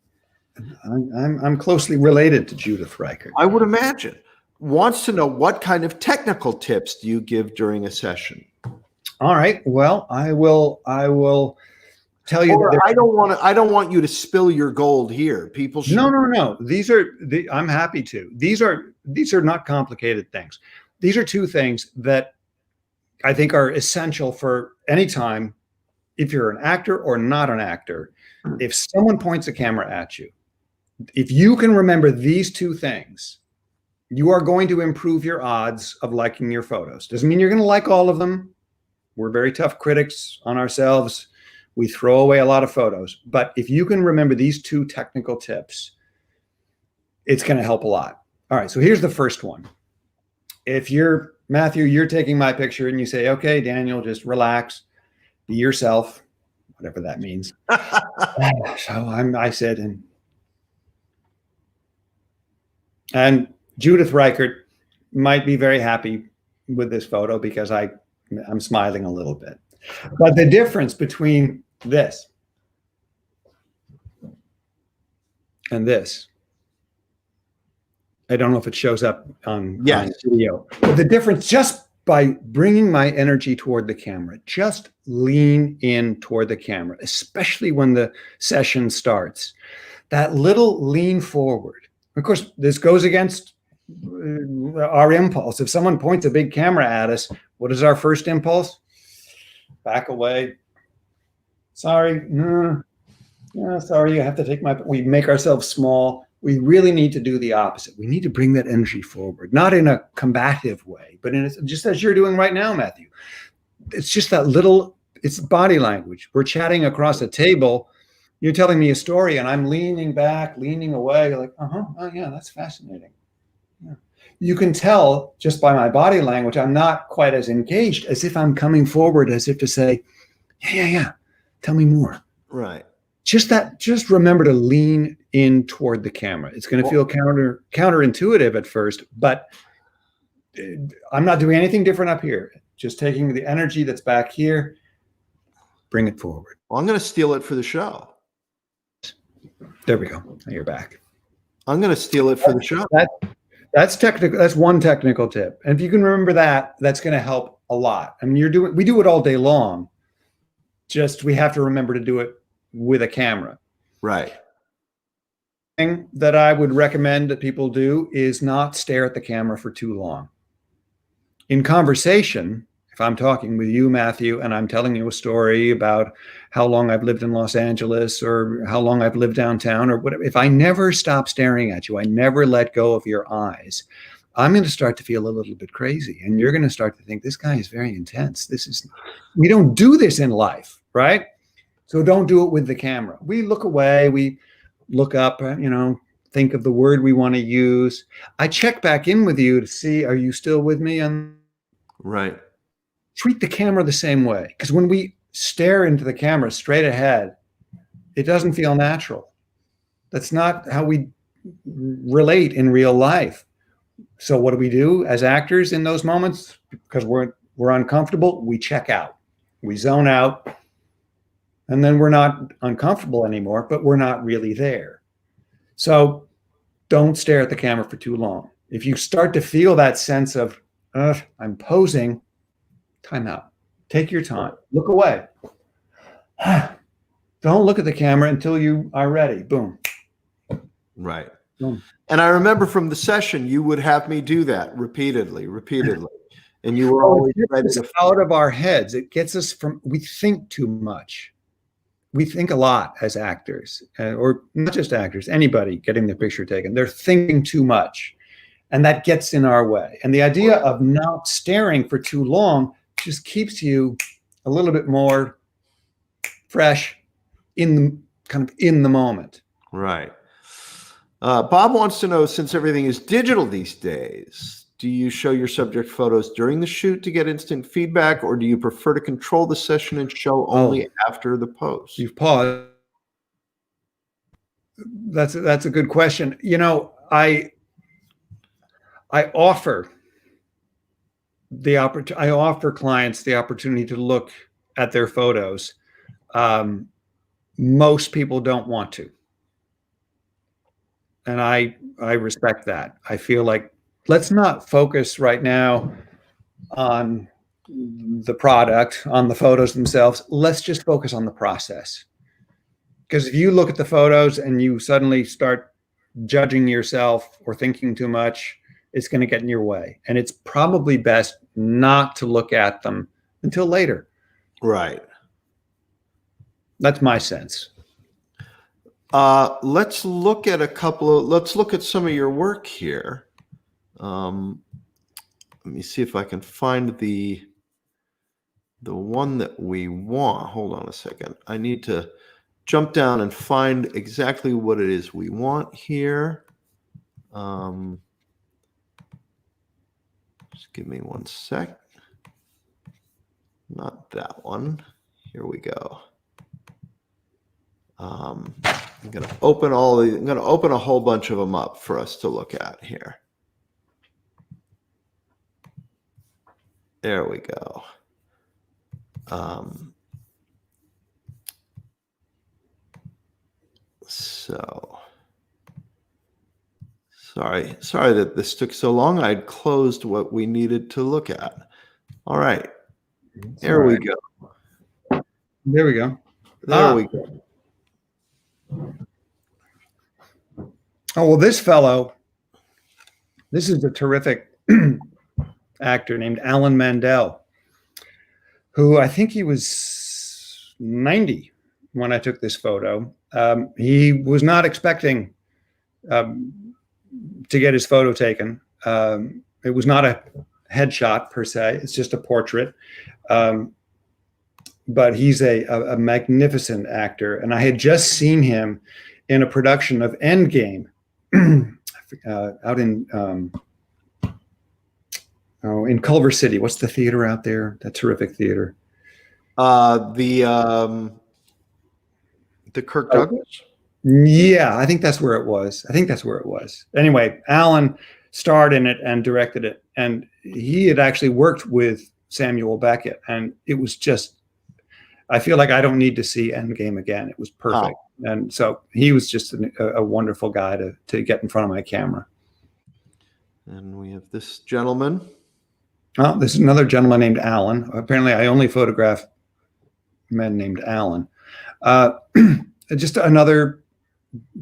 [SPEAKER 2] I'm closely related to Judith Reichert.
[SPEAKER 1] I would imagine. Wants to know, what kind of technical tips do you give during a session?
[SPEAKER 2] All right. Well, I will tell you.
[SPEAKER 1] I don't want you to spill your gold here. People should.
[SPEAKER 2] No. I'm happy to. These are not complicated things. These are 2 things that I think are essential for any time. If you're an actor or not an actor, if someone points a camera at you, if you can remember these 2 things, you are going to improve your odds of liking your photos. Doesn't mean you're going to like all of them. We're very tough critics on ourselves. We throw away a lot of photos. But if you can remember these 2 technical tips, it's going to help a lot. All right, so here's the first one. If you're, Matthew, you're taking my picture and you say, okay, Daniel, just relax, be yourself, whatever that means. So I said, and Judith Reichert might be very happy with this photo because I'm smiling a little bit. But the difference between this and this, I don't know if it shows up on video, but the difference, just by bringing my energy toward the camera, just lean in toward the camera, especially when the session starts, that little lean forward. Of course, this goes against our impulse. If someone points a big camera at us, what is our first impulse? Back away. Sorry. Sorry, you have to take we make ourselves small. We really need to do the opposite. We need to bring that energy forward, not in a combative way, but just as you're doing right now, Matthew. It's just that little, it's body language. We're chatting across a table. You're telling me a story and I'm leaning back, leaning away. You're like, oh yeah, that's fascinating. Yeah. You can tell just by my body language, I'm not quite as engaged as if I'm coming forward, as if to say, yeah, tell me more.
[SPEAKER 1] Right.
[SPEAKER 2] Just remember to lean in toward the camera. It's going to feel counterintuitive at first, but I'm not doing anything different up here. Just taking the energy that's back here, bring it forward.
[SPEAKER 1] Well, I'm going to steal it for the show.
[SPEAKER 2] There we go. Now you're back.
[SPEAKER 1] I'm going to steal it for the show.
[SPEAKER 2] That's technical. That's one technical tip. And if you can remember that, that's going to help a lot. I mean, we do it all day long. Just we have to remember to do it with a camera.
[SPEAKER 1] Right.
[SPEAKER 2] Thing that I would recommend that people do is not stare at the camera for too long. In conversation, if I'm talking with you, Matthew, and I'm telling you a story about how long I've lived in Los Angeles or how long I've lived downtown or whatever, if I never stop staring at you, I never let go of your eyes, I'm going to start to feel a little bit crazy. And you're going to start to think, this guy is very intense. We don't do this in life, right? So don't do it with the camera. We look away, we look up, think of the word we want to use. I check back in with you to see, are you still with me?
[SPEAKER 1] Right.
[SPEAKER 2] Treat the camera the same way. Because when we stare into the camera straight ahead, it doesn't feel natural. That's not how we relate in real life. So what do we do as actors in those moments? Because we're uncomfortable, we check out. We zone out. And then we're not uncomfortable anymore, but we're not really there. So don't stare at the camera for too long. If you start to feel that sense of, I'm posing, time out. Take your time. Look away. Don't look at the camera until you are ready. Boom.
[SPEAKER 1] Right.
[SPEAKER 2] Boom.
[SPEAKER 1] And I remember from the session, you would have me do that repeatedly. And you were always ready to
[SPEAKER 2] out of our heads. It gets us we think too much. We think a lot as actors, or not just actors, anybody getting the picture taken. They're thinking too much, and that gets in our way. And the idea of not staring for too long just keeps you a little bit more fresh in the moment.
[SPEAKER 1] Right. Bob wants to know, since everything is digital these days, do you show your subject photos during the shoot to get instant feedback, or do you prefer to control the session and show only after the post?
[SPEAKER 2] You've paused. That's a good question. I offer clients the opportunity to look at their photos. Most people don't want to. And I respect that. I feel like, let's not focus right now on the product, on the photos themselves. Let's just focus on the process. Because if you look at the photos and you suddenly start judging yourself or thinking too much, it's going to get in your way. And it's probably best not to look at them until later.
[SPEAKER 1] Right.
[SPEAKER 2] That's my sense.
[SPEAKER 1] Let's look at some of your work here. Let me see if I can find the the one that we want. Hold on a second. I need to jump down and find exactly what it is we want here. Just give me one sec. Not that one. Here we go. I'm going to open I'm going to open a whole bunch of them up for us to look at here. There we go. So sorry that this took so long. I'd closed what we needed to look at. All right. There we go.
[SPEAKER 2] There we go.
[SPEAKER 1] There we go.
[SPEAKER 2] Oh, well, this fellow, this is a terrific actor named Alan Mandel, who I think he was 90 when I took this photo. He was not expecting to get his photo taken. It was not a headshot per se. It's just a portrait. But he's a magnificent actor. And I had just seen him in a production of Endgame out in Culver City. What's the theater out there? That terrific theater.
[SPEAKER 1] The Kirk Douglas?
[SPEAKER 2] Yeah, I think that's where it was. Anyway, Alan starred in it and directed it. And he had actually worked with Samuel Beckett. And it was just, I feel like I don't need to see Endgame again. It was perfect. Oh. And so he was just a wonderful guy to get in front of my camera.
[SPEAKER 1] And we have this gentleman.
[SPEAKER 2] Oh, this is another gentleman named Alan. Apparently, I only photograph men named Alan. Just another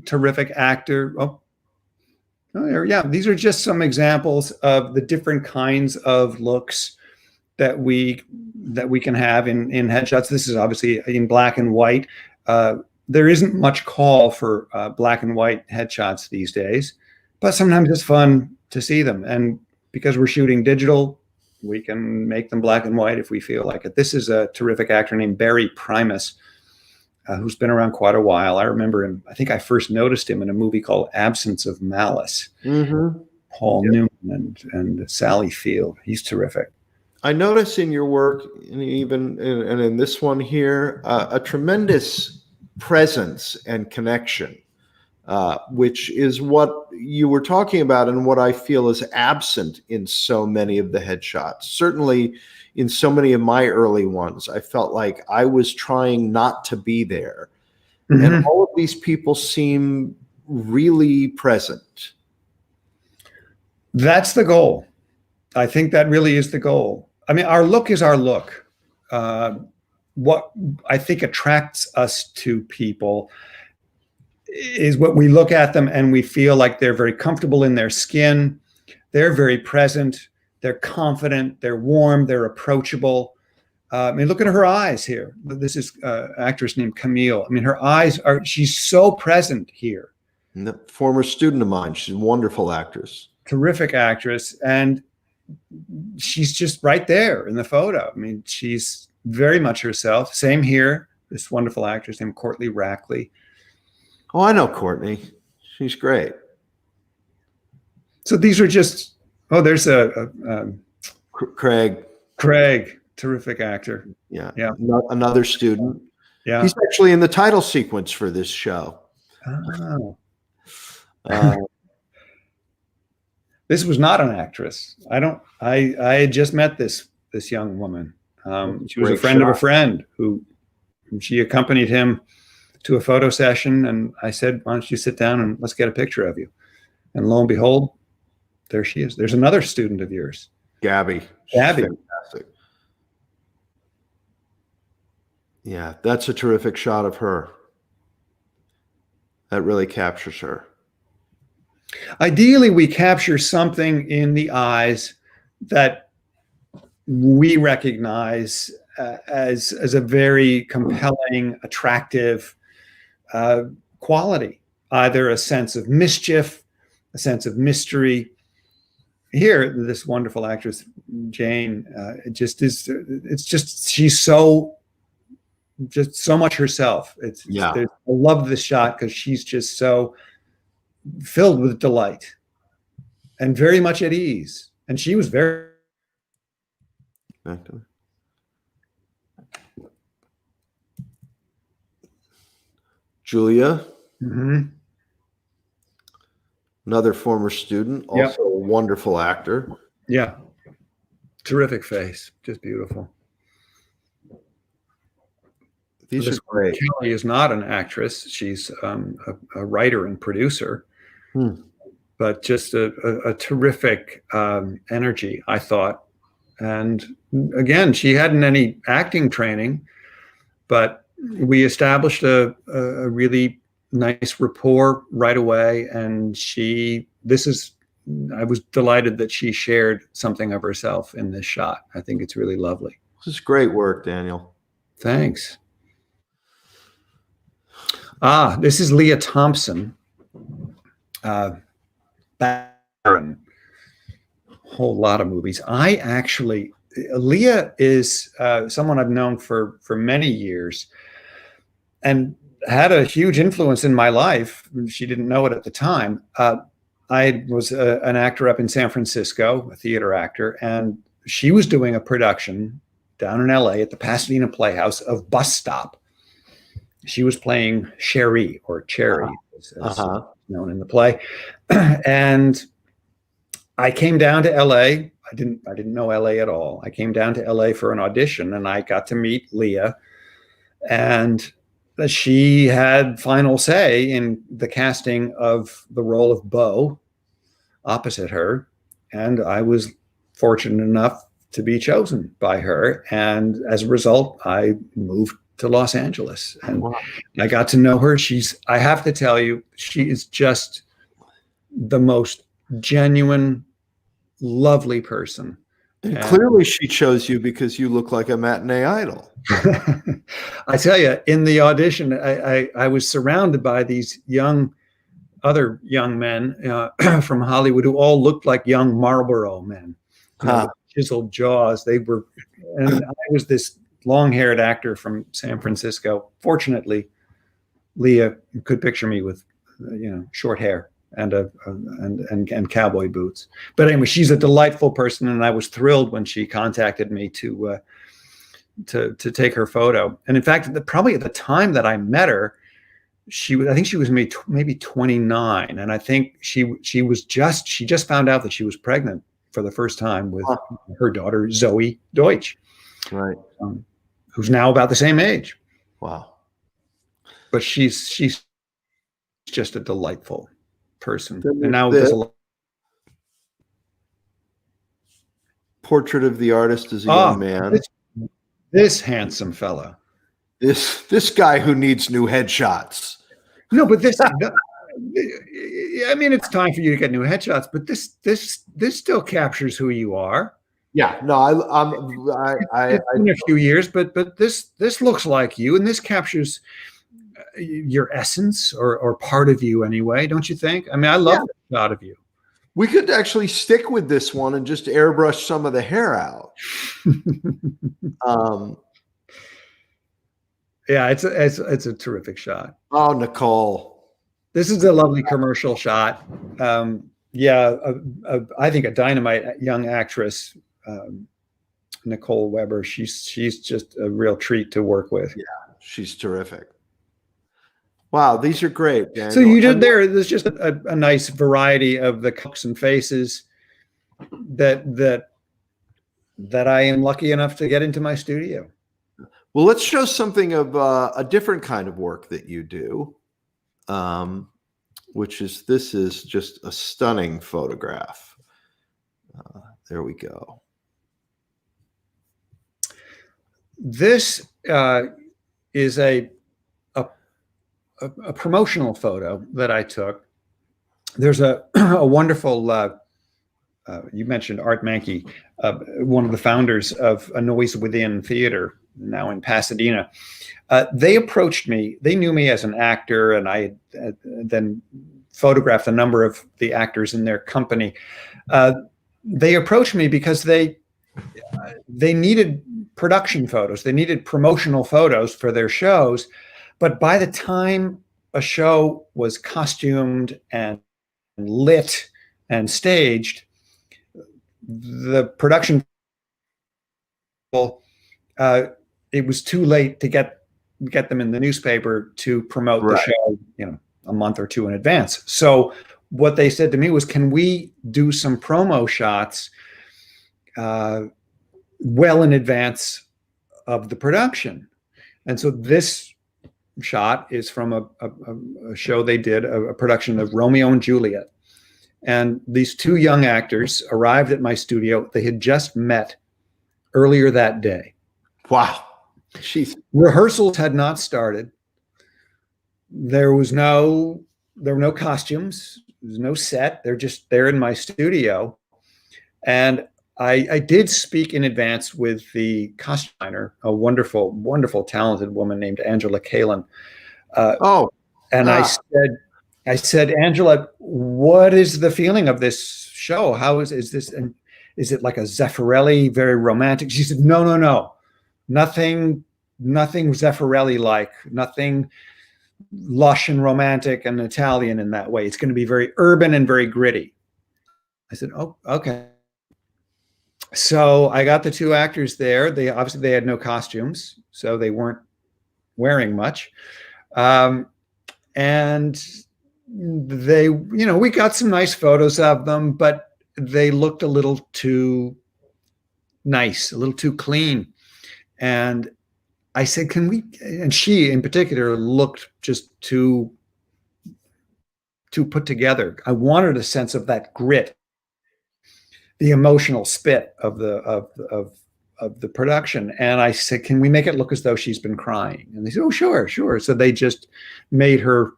[SPEAKER 2] terrific actor. Yeah. These are just some examples of the different kinds of looks that we can have in headshots. This is obviously in black and white. There isn't much call for black and white headshots these days, but sometimes it's fun to see them. And because we're shooting digital, we can make them black and white if we feel like it. This is a terrific actor named Barry Primus, who's been around quite a while. I remember him. I think I first noticed him in a movie called Absence of Malice. Mm-hmm. Paul Newman and Sally Field. He's terrific.
[SPEAKER 1] I notice in your work, and even in this one here, a tremendous presence and connection, which is what you were talking about and what I feel is absent in so many of the headshots. Certainly in so many of my early ones, I felt like I was trying not to be there. Mm-hmm. And all of these people seem really present.
[SPEAKER 2] That's the goal. I think that really is the goal. I mean, our look is our look. What I think attracts us to people is what we look at them and we feel like they're very comfortable in their skin. They're very present. They're confident. They're warm. They're approachable. I mean, look at her eyes here. This is an actress named Camille. I mean, her eyes are, she's so present here.
[SPEAKER 1] And a former student of mine. She's a wonderful actress.
[SPEAKER 2] Terrific actress. And she's just right there in the photo. I mean, she's very much herself. Same here. This wonderful actress named Courtney Rackley.
[SPEAKER 1] Oh, I know Courtney. She's great.
[SPEAKER 2] So these are just, oh, there's
[SPEAKER 1] Craig.
[SPEAKER 2] Craig, terrific actor.
[SPEAKER 1] Yeah. Another student.
[SPEAKER 2] Yeah.
[SPEAKER 1] He's actually in the title sequence for this show.
[SPEAKER 2] Oh. This was not an actress. I had just met this young woman. She was a friend of a friend who she accompanied him to a photo session. And I said, why don't you sit down and let's get a picture of you? And lo and behold, there she is. There's another student of yours.
[SPEAKER 1] Gabby. Fantastic. Yeah, that's a terrific shot of her. That really captures her.
[SPEAKER 2] Ideally, we capture something in the eyes that we recognize as a very compelling, attractive quality, either a sense of mischief, a sense of mystery, here, this wonderful actress, Jane, it just is, it's just, she's so, just so much herself. I love this shot because she's just so filled with delight and very much at ease. And she was very.
[SPEAKER 1] Julia,
[SPEAKER 2] Mm-hmm.
[SPEAKER 1] another former student, also a wonderful actor.
[SPEAKER 2] Yeah. Terrific face. Just beautiful.
[SPEAKER 1] These are great.
[SPEAKER 2] Kelly is not an actress. She's a writer and producer, but just a terrific energy, I thought. And again, she hadn't any acting training, but we established a really nice rapport right away. And I was delighted that she shared something of herself in this shot. I think it's really lovely.
[SPEAKER 1] This is great work, Daniel.
[SPEAKER 2] Thanks. This is Leah Thompson. Baron. Whole lot of movies. Leah is someone I've known for many years and had a huge influence in my life. She didn't know it at the time. I was an actor up in San Francisco, a theater actor, and she was doing a production down in LA at the Pasadena Playhouse of Bus Stop. She was playing Sherry, or Cherry, as known in the play. And I came down to LA. I didn't know LA at all. I came down to LA for an audition, and I got to meet Leah. And she had final say in the casting of the role of Beau opposite her. And I was fortunate enough to be chosen by her. And as a result, I moved to Los Angeles, and I got to know her. I have to tell you, she is just the most genuine, lovely person.
[SPEAKER 1] And clearly she chose you because you look like a matinee idol.
[SPEAKER 2] I tell you, in the audition, I was surrounded by these other young men from Hollywood who all looked like young Marlboro men, with chiseled jaws. And I was this long-haired actor from San Francisco. Fortunately, Leah could picture me with, short hair and cowboy boots. But anyway, she's a delightful person, and I was thrilled when she contacted me to take her photo. And in fact, probably at the time that I met her, I think she was maybe 29, and I think she just found out that she was pregnant for the first time with her daughter Zoe Deutsch,
[SPEAKER 1] right?
[SPEAKER 2] Who's now about the same age.
[SPEAKER 1] Wow!
[SPEAKER 2] But she's just a delightful person, and now there's a
[SPEAKER 1] portrait of the artist as a young man.
[SPEAKER 2] This handsome fella.
[SPEAKER 1] This guy who needs new headshots.
[SPEAKER 2] No, but this. I mean, it's time for you to get new headshots, but this still captures who you are.
[SPEAKER 1] Yeah, no,
[SPEAKER 2] it's been a few years, but this looks like you, and this captures your essence or part of you anyway, don't you think? I mean, I love the shot of you.
[SPEAKER 1] We could actually stick with this one and just airbrush some of the hair out.
[SPEAKER 2] Yeah, it's a terrific shot.
[SPEAKER 1] Oh, Nicole.
[SPEAKER 2] This is a lovely commercial shot. I think a dynamite young actress, Nicole Weber. She's just a real treat to work with.
[SPEAKER 1] Yeah, she's terrific. Wow, these are great, Daniel.
[SPEAKER 2] So you did there's just a nice variety of the looks and faces that I am lucky enough to get into my studio.
[SPEAKER 1] Well, let's show something of a different kind of work that you do, this is just a stunning photograph. There we go. This
[SPEAKER 2] is a promotional photo that I took. There's a wonderful, you mentioned Art Mankey, one of the founders of A Noise Within Theater, now in Pasadena. They approached me. They knew me as an actor, and I then photographed a number of the actors in their company. they approached me because they needed production photos. They needed promotional photos for their shows. But by the time a show was costumed and lit and staged, the production people, it was too late to get them in the newspaper to promote the show, a month or two in advance. So what they said to me was, can we do some promo shots well in advance of the production? And so this shot is from a show they did, a production of Romeo and Juliet. And these two young actors arrived at my studio. They had just met earlier that day.
[SPEAKER 1] Wow. Jeez.
[SPEAKER 2] Rehearsals had not started. There were no costumes. There was no set. They're just there in my studio. And I did speak in advance with the costume designer, a wonderful, wonderful, talented woman named Angela Kalin. I said, Angela, what is the feeling of this show? How is this? And is it like a Zeffirelli, very romantic? She said, no, nothing Zeffirelli-like, nothing lush and romantic and Italian in that way. It's going to be very urban and very gritty. I said, oh, okay. So I got the two actors there. They had no costumes, so they weren't wearing much. And they, we got some nice photos of them, but they looked a little too nice, a little too clean. And I said, can we, and she in particular looked just too put together. I wanted a sense of that grit, the emotional spit of the production. And I said, can we make it look as though she's been crying? And they said, oh, sure. So they just made her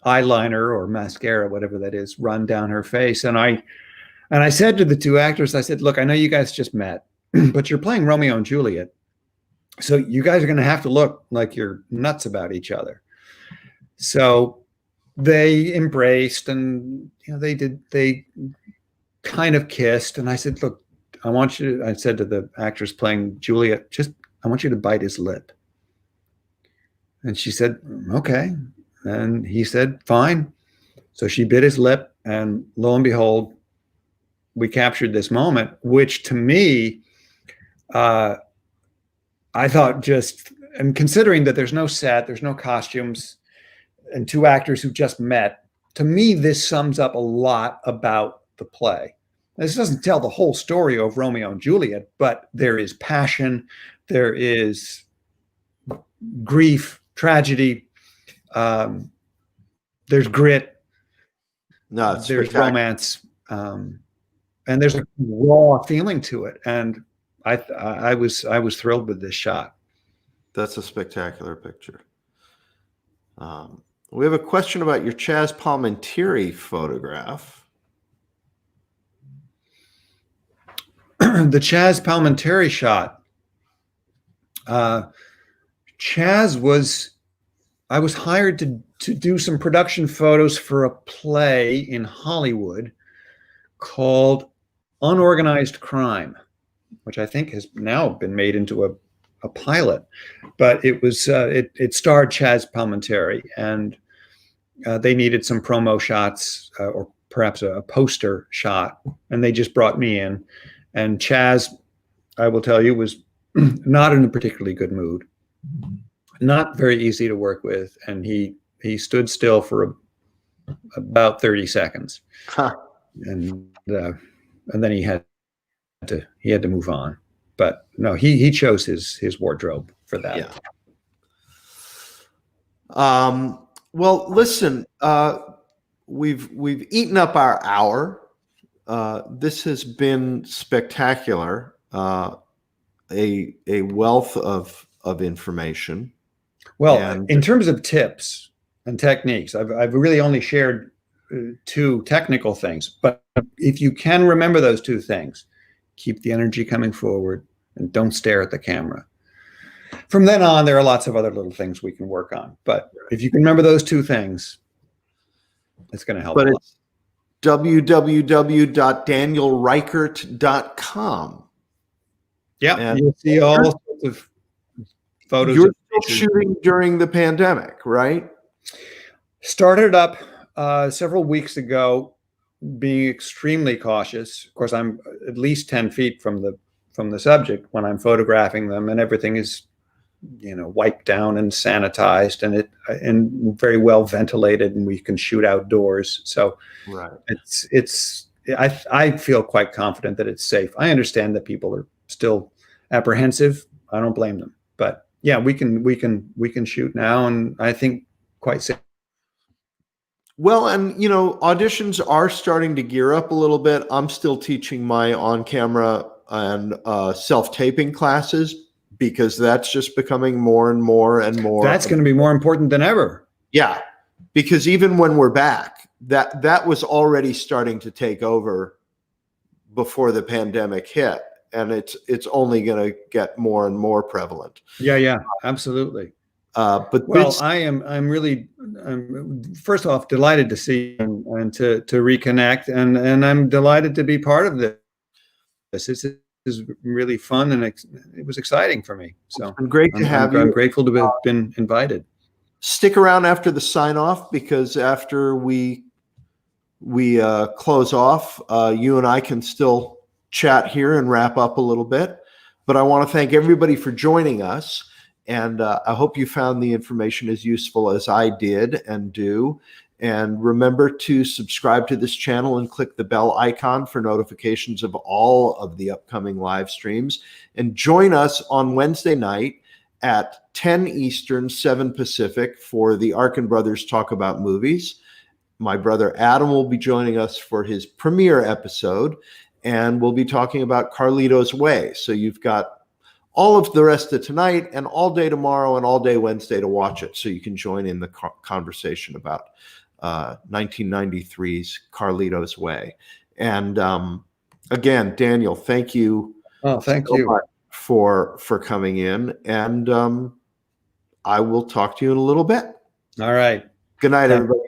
[SPEAKER 2] eyeliner or mascara, whatever that is, run down her face. And I said to the two actors, I said, look, I know you guys just met, but you're playing Romeo and Juliet. So you guys are going to have to look like you're nuts about each other. So they embraced, and they kind of kissed. And I said, look, I said to the actress playing Juliet, I want you to bite his lip. And she said, okay. And he said, fine. So she bit his lip, and lo and behold, we captured this moment, which to me, I thought and considering that there's no set, there's no costumes, and two actors who just met, to me, this sums up a lot about the play. This doesn't tell the whole story of Romeo and Juliet, but there is passion, there is grief, tragedy, there's grit, there's romance, and there's a raw feeling to it. And I was thrilled with this shot.
[SPEAKER 1] That's a spectacular picture. We have a question about your Chaz Palminteri photograph.
[SPEAKER 2] The Chaz Palminteri shot. Chaz I was hired to do some production photos for a play in Hollywood called Unorganized Crime, which I think has now been made into a pilot. But it was it starred Chaz Palminteri, and they needed some promo shots or perhaps a poster shot, and they just brought me in. And Chaz, I will tell you, was not in a particularly good mood, not very easy to work with, and he stood still for about 30 seconds, and then he had to move on. But no, he chose his wardrobe for that.
[SPEAKER 1] Yeah. Well, listen, we've eaten up our hour. This has been spectacular. A wealth of information.
[SPEAKER 2] Well, in terms of tips and techniques, I've really only shared two technical things. But if you can remember those two things, keep the energy coming forward and don't stare at the camera. From then on, there are lots of other little things we can work on. But if you can remember those two things, it's going to help a lot.
[SPEAKER 1] www.danielreichert.com.
[SPEAKER 2] Yeah,
[SPEAKER 1] And
[SPEAKER 2] you'll see all sorts of photos.
[SPEAKER 1] You're
[SPEAKER 2] of
[SPEAKER 1] still
[SPEAKER 2] pictures.
[SPEAKER 1] shooting during the pandemic, right?
[SPEAKER 2] Started up several weeks ago, being extremely cautious. Of course, I'm at least 10 feet from the subject when I'm photographing them, and everything is, wiped down and sanitized, and very well ventilated, and we can shoot outdoors. So
[SPEAKER 1] Right.
[SPEAKER 2] I feel quite confident that it's safe. I understand that people are still apprehensive. I don't blame them, but yeah, we can shoot now, and I think quite safe.
[SPEAKER 1] Well, and auditions are starting to gear up a little bit. I'm still teaching my on-camera and self-taping classes because that's just becoming more and more and more.
[SPEAKER 2] That's going to be more important than ever.
[SPEAKER 1] Yeah, because even when we're back, that was already starting to take over before the pandemic hit, and it's only going to get more and more prevalent.
[SPEAKER 2] Yeah, absolutely.
[SPEAKER 1] But
[SPEAKER 2] well, I'm first off delighted to see you and to reconnect, and I'm delighted to be part of this. This is really fun, and it was exciting for me. So
[SPEAKER 1] it's been great to have you.
[SPEAKER 2] I'm grateful to have been invited.
[SPEAKER 1] Stick around after the sign off, because after we close off, you and I can still chat here and wrap up a little bit. But I want to thank everybody for joining us. And I hope you found the information as useful as I did and do. And remember to subscribe to this channel and click the bell icon for notifications of all of the upcoming live streams. And join us on Wednesday night at 10 Eastern, 7 Pacific for the Arkin Brothers Talk About Movies. My brother Adam will be joining us for his premiere episode, and we'll be talking about Carlito's Way. So you've got all of the rest of tonight and all day tomorrow and all day Wednesday to watch it, so you can join in the conversation about 1993's Carlito's Way. And again, Daniel, thank you.
[SPEAKER 2] Oh, thank you
[SPEAKER 1] much for coming in, and I will talk to you in a little bit.
[SPEAKER 2] All right.
[SPEAKER 1] Good night, everybody.